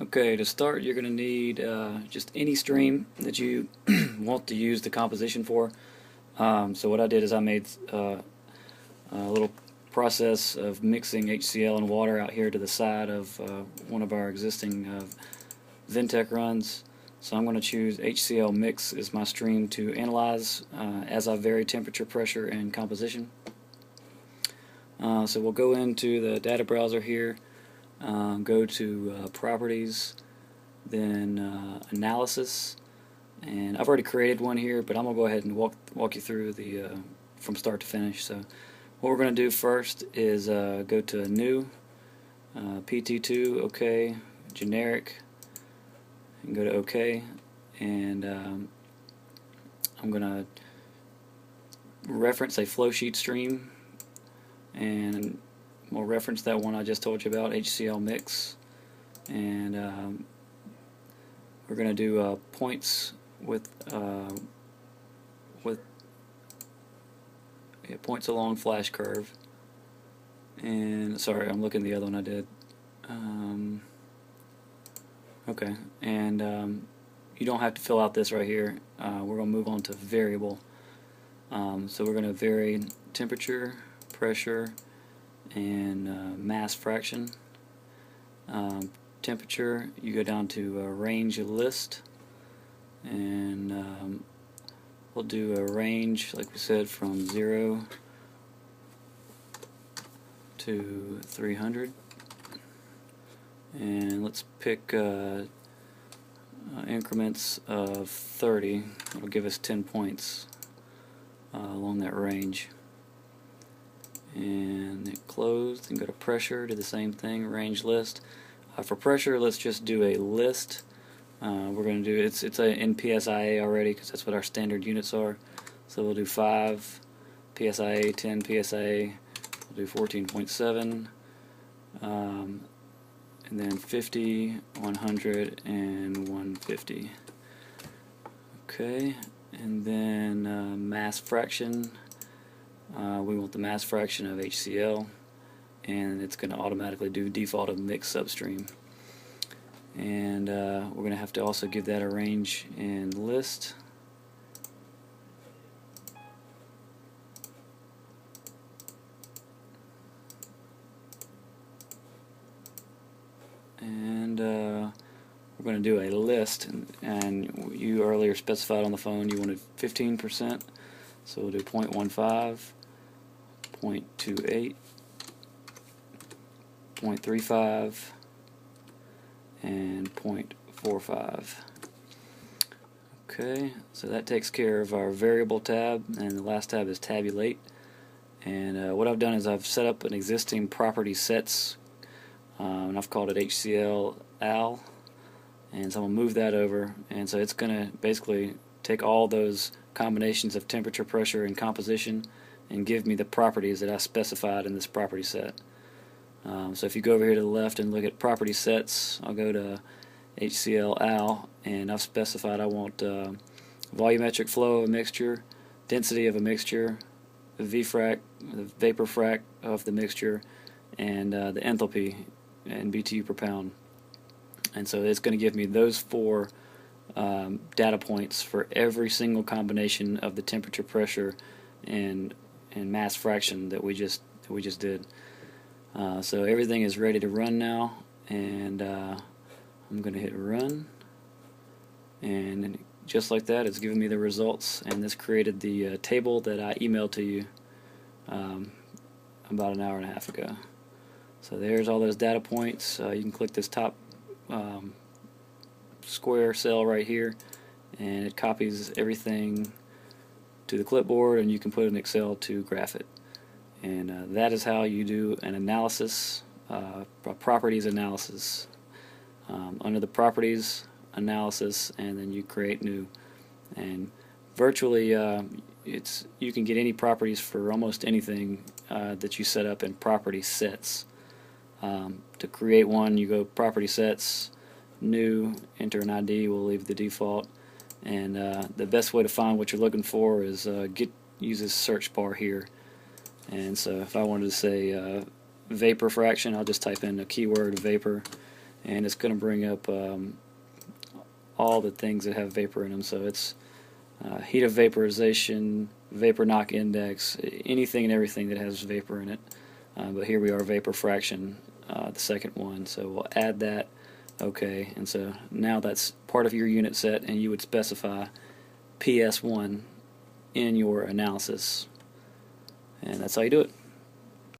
Okay, to start you're going to need just any stream that you want to use the composition for. So what I did is I made a little process of mixing HCl and water out here to the side of one of our existing Ventec runs. So I'm going to choose HCl mix as my stream to analyze as I vary temperature, pressure, and composition. So we'll go into the data browser here. Go to properties, then analysis, and I've already created one here, but I'm gonna go ahead and walk you through the from start to finish. So what we're gonna do first is go to new, PT2, OK, generic, and go to OK, and I'm gonna reference a flow sheet stream, and we'll reference that one I just told you about, HCl mix, and we're going to do points with points along flash curve. And sorry, I'm looking at the other one I did. Okay, and you don't have to fill out this right here. We're going to move on to variable. So we're going to vary temperature, pressure, and mass fraction. Temperature, you go down to range list, and we'll do a range, like we said, from 0 to 300, and let's pick increments of 30. It'll give us 10 points along that range. And it closed, and go to pressure, do the same thing, range list. For pressure, let's just do a list. We're going to do it's in PSIA already, because that's what our standard units are. So we'll do 5 PSIA, 10 PSIA, we'll do 14.7, and then 50, 100, and 150. Okay, and then mass fraction. We want the mass fraction of HCl, and it's going to automatically do default of mix substream. And we're going to have to also give that a range and list. And we're going to do a list, and you earlier specified on the phone you wanted 15%, so we'll do 0.15, 0.28, 0.35, and 0.45. Okay, so that takes care of our variable tab, and the last tab is tabulate. And what I've done is I've set up an existing property sets, and I've called it HCl al, and so I'm going to move that over, and so it's going to basically take all those combinations of temperature, pressure, and composition and give me the properties that I specified in this property set. So if you go over here to the left and look at property sets, I'll go to HCl al, and I've specified I want volumetric flow of a mixture, density of a mixture, the VFrac, the vapor frac of the mixture, and the enthalpy in BTU per pound. And so it's going to give me those 4 data points for every single combination of the temperature, pressure, and mass fraction that we just did. So everything is ready to run now, and I'm going to hit run, and just like that it's giving me the results, and this created the table that I emailed to you about an hour and a half ago. So there's all those data points. You can click this top square cell right here, and it copies everything to the clipboard, and you can put it in Excel to graph it. And that is how you do an analysis, properties analysis. Under the properties analysis, and then you create new. And virtually, you can get any properties for almost anything that you set up in property sets. To create one, you go property sets, new, enter an ID. We'll leave the default. And the best way to find what you're looking for is use this search bar here. And so if I wanted to say vapor fraction, I'll just type in a keyword vapor, and it's going to bring up all the things that have vapor in them. So it's heat of vaporization, vapor knock index, anything and everything that has vapor in it. But here we are, vapor fraction, the second one. So we'll add that. Okay, and so now that's part of your unit set, and you would specify PS1 in your analysis, and that's how you do it.